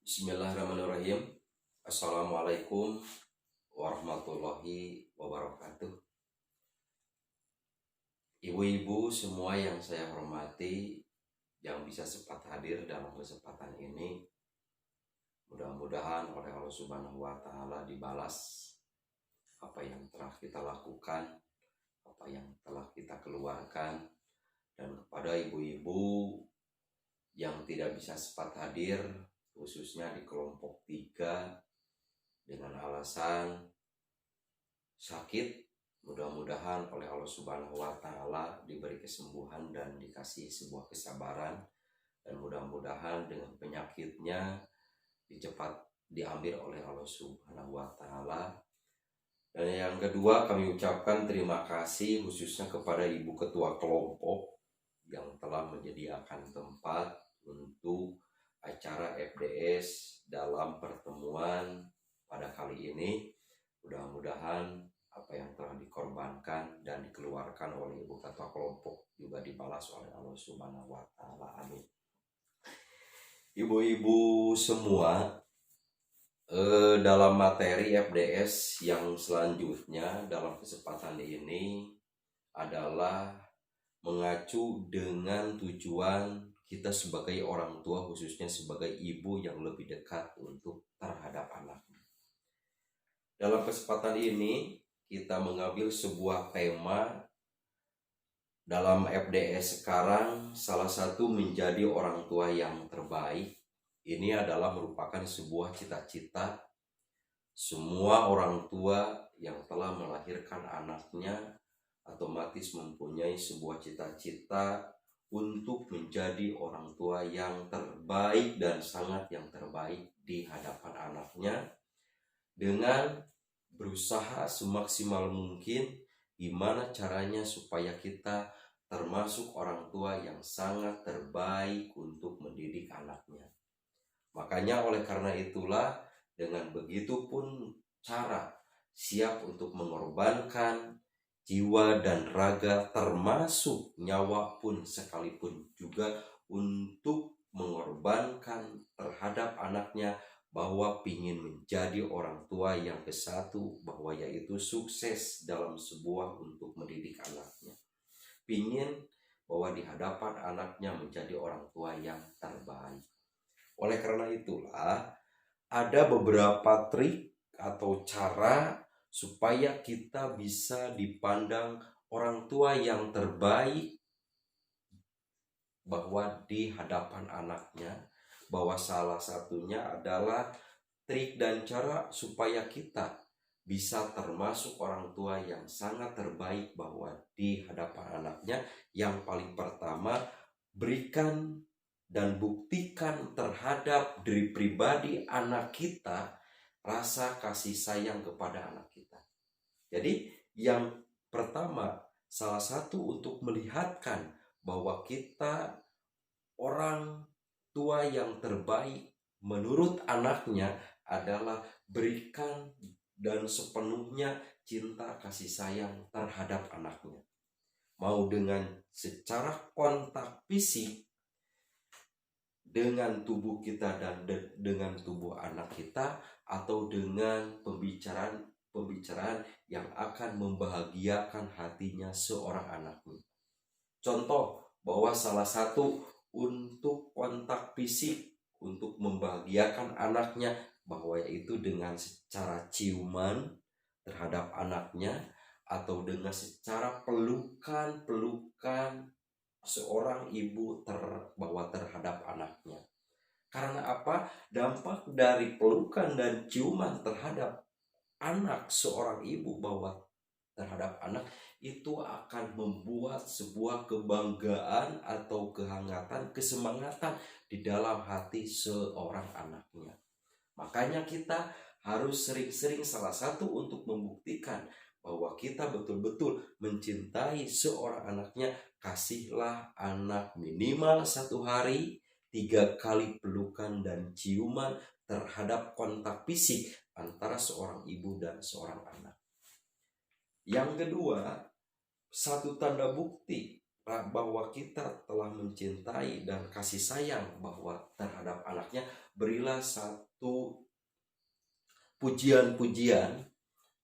Bismillahirrahmanirrahim. Assalamualaikum warahmatullahi wabarakatuh. Ibu-ibu semua yang saya hormati, yang bisa sempat hadir dalam kesempatan ini, mudah-mudahan oleh Allah Subhanahu wa Ta'ala dibalas apa yang telah kita lakukan, apa yang telah kita keluarkan. Dan kepada ibu-ibu yang tidak bisa sempat hadir, khususnya di kelompok 3 dengan alasan sakit, mudah-mudahan oleh Allah Subhanahu wa Ta'ala diberi kesembuhan dan dikasih sebuah kesabaran, dan mudah-mudahan dengan penyakitnya cepat diambil oleh Allah Subhanahu wa Ta'ala. Dan yang kedua, kami ucapkan terima kasih khususnya kepada Ibu Ketua Kelompok yang telah menyediakan tempat untuk acara FDS dalam pertemuan pada kali ini. Mudah-mudahan apa yang telah dikorbankan dan dikeluarkan oleh Ibu Ketua Kelompok juga dibalas oleh Allah Subhanahu wa Ta'ala. Amin. Ibu-ibu semua, dalam materi FDS yang selanjutnya dalam kesempatan ini adalah mengacu dengan tujuan kita sebagai orang tua, khususnya sebagai ibu yang lebih dekat untuk terhadap anaknya. Dalam kesempatan ini kita mengambil sebuah tema dalam FDS sekarang, salah satu menjadi orang tua yang terbaik. Ini adalah merupakan sebuah cita-cita semua orang tua yang telah melahirkan anaknya, otomatis mempunyai sebuah cita-cita untuk menjadi orang tua yang terbaik dan sangat yang terbaik di hadapan anaknya, dengan berusaha semaksimal mungkin gimana caranya supaya kita termasuk orang tua yang sangat terbaik untuk mendidik anaknya. Makanya oleh karena itulah, dengan begitu pun cara siap untuk mengorbankan jiwa dan raga, termasuk nyawa pun sekalipun, juga untuk mengorbankan terhadap anaknya, bahwa ingin menjadi orang tua yang ke-1, bahwa yaitu sukses dalam sebuah untuk mendidik anaknya. Ingin bahwa di hadapan anaknya menjadi orang tua yang terbaik. Oleh karena itulah, ada beberapa trik atau cara supaya kita bisa dipandang orang tua yang terbaik bahwa di hadapan anaknya, bahwa salah satunya adalah trik dan cara supaya kita bisa termasuk orang tua yang sangat terbaik bahwa di hadapan anaknya. Yang paling pertama, berikan dan buktikan terhadap diri pribadi anak kita rasa kasih sayang kepada anak kita. Jadi yang pertama, salah satu untuk melihatkan bahwa kita orang tua yang terbaik menurut anaknya adalah berikan dan sepenuhnya cinta kasih sayang terhadap anaknya. Mau dengan secara kontak fisik dengan tubuh kita dan dengan tubuh anak kita, atau dengan pembicaraan yang akan membahagiakan hatinya seorang anaknya. Contoh bahwa salah satu untuk kontak fisik untuk membahagiakan anaknya, bahwa yaitu dengan secara ciuman terhadap anaknya, atau dengan secara pelukan seorang ibu bahwa terhadap anaknya. Karena apa? Dampak dari pelukan dan ciuman terhadap anak seorang ibu bahwa terhadap anak itu akan membuat sebuah kebanggaan atau kehangatan, kesemangatan di dalam hati seorang anaknya. Makanya kita harus sering-sering, salah satu untuk membuktikan bahwa kita betul-betul mencintai seorang anaknya, kasihlah anak minimal 1 hari 3 kali pelukan dan ciuman terhadap kontak fisik antara seorang ibu dan seorang anak. Yang kedua, satu tanda bukti bahwa kita telah mencintai dan kasih sayang bahwa terhadap anak anaknya, berilah satu pujian-pujian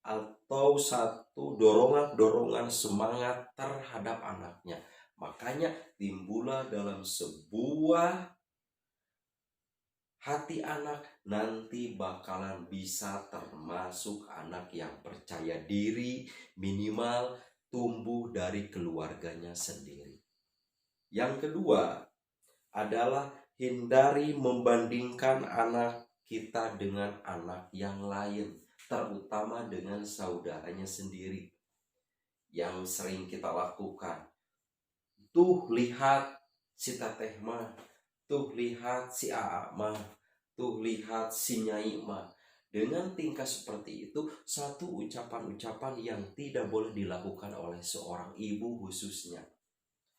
atau satu dorongan-dorongan semangat terhadap anaknya. Makanya timbullah dalam sebuah hati anak nanti bakalan bisa termasuk anak yang percaya diri, minimal tumbuh dari keluarganya sendiri. Yang kedua adalah hindari membandingkan anak kita dengan anak yang lain, terutama dengan saudaranya sendiri. Yang sering kita lakukan, tuh lihat si teteh mah, tuh lihat si aa mah, tuh lihat si nyai mah. Dengan tingkah seperti itu, satu ucapan-ucapan yang tidak boleh dilakukan oleh seorang ibu khususnya.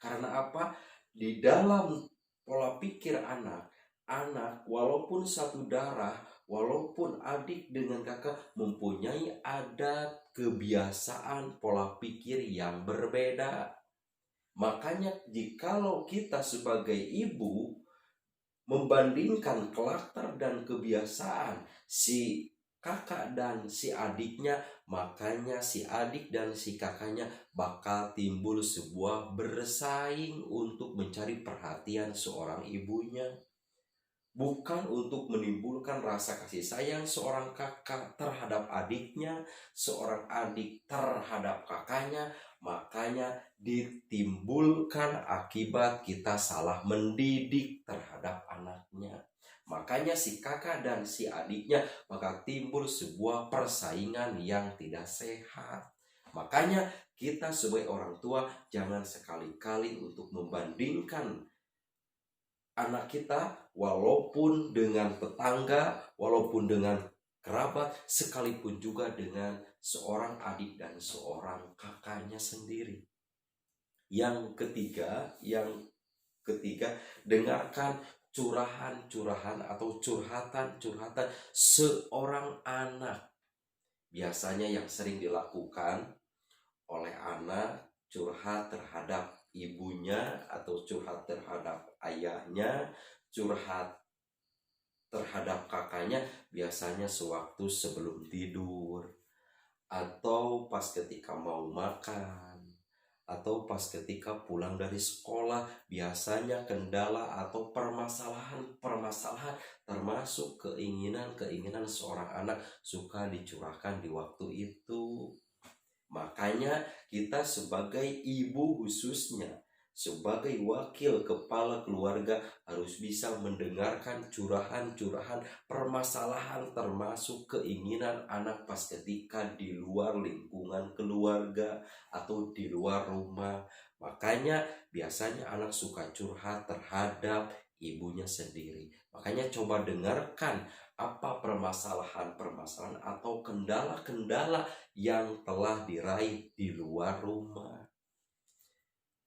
Karena apa? Di dalam pola pikir anak walaupun satu darah, walaupun adik dengan kakak, mempunyai adat, kebiasaan, pola pikir yang berbeda. Makanya jikalau kita sebagai ibu membandingkan karakter dan kebiasaan si kakak dan si adiknya, makanya si adik dan si kakaknya bakal timbul sebuah bersaing untuk mencari perhatian seorang ibunya. Bukan untuk menimbulkan rasa kasih sayang seorang kakak terhadap adiknya, seorang adik terhadap kakaknya. Makanya ditimbulkan akibat kita salah mendidik terhadap anaknya. Makanya si kakak dan si adiknya bakal timbul sebuah persaingan yang tidak sehat. Makanya kita sebagai orang tua jangan sekali-kali untuk membandingkan anak kita, walaupun dengan tetangga, walaupun dengan kerabat, sekalipun juga dengan seorang adik dan seorang kakaknya sendiri. Yang ketiga, dengarkan curahan-curahan atau curhatan-curhatan seorang anak. Biasanya yang sering dilakukan oleh anak, curhat terhadap ibunya atau curhat terhadap ayahnya, curhat terhadap kakaknya, biasanya sewaktu sebelum tidur, atau pas ketika mau makan, atau pas ketika pulang dari sekolah. Biasanya kendala atau permasalahan termasuk keinginan seorang anak suka dicurahkan di waktu itu. Makanya kita sebagai ibu khususnya, sebagai wakil kepala keluarga harus bisa mendengarkan curahan-curahan permasalahan termasuk keinginan anak pas ketika di luar lingkungan keluarga atau di luar rumah. Makanya biasanya anak suka curhat terhadap ibunya sendiri. Makanya coba dengarkan apa permasalahan-permasalahan atau kendala-kendala yang telah diraih di luar rumah,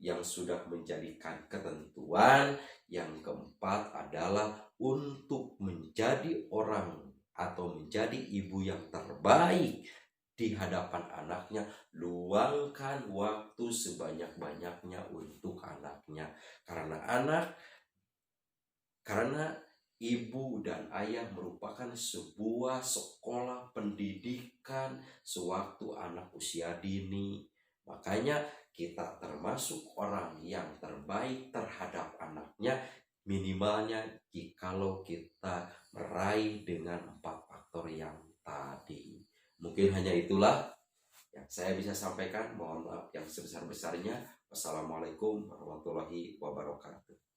yang sudah menjadikan ketentuan. Yang keempat adalah untuk menjadi orang atau menjadi ibu yang terbaik di hadapan anaknya. Luangkan waktu sebanyak-banyaknya untuk anaknya, karena ibu dan ayah merupakan sebuah sekolah pendidikan sewaktu anak usia dini. Makanya kita termasuk orang yang terbaik terhadap anaknya, minimalnya jikalau kita meraih dengan 4 faktor yang tadi. Mungkin hanya itulah yang saya bisa sampaikan. Mohon maaf yang sebesar-besarnya. Wassalamualaikum warahmatullahi wabarakatuh.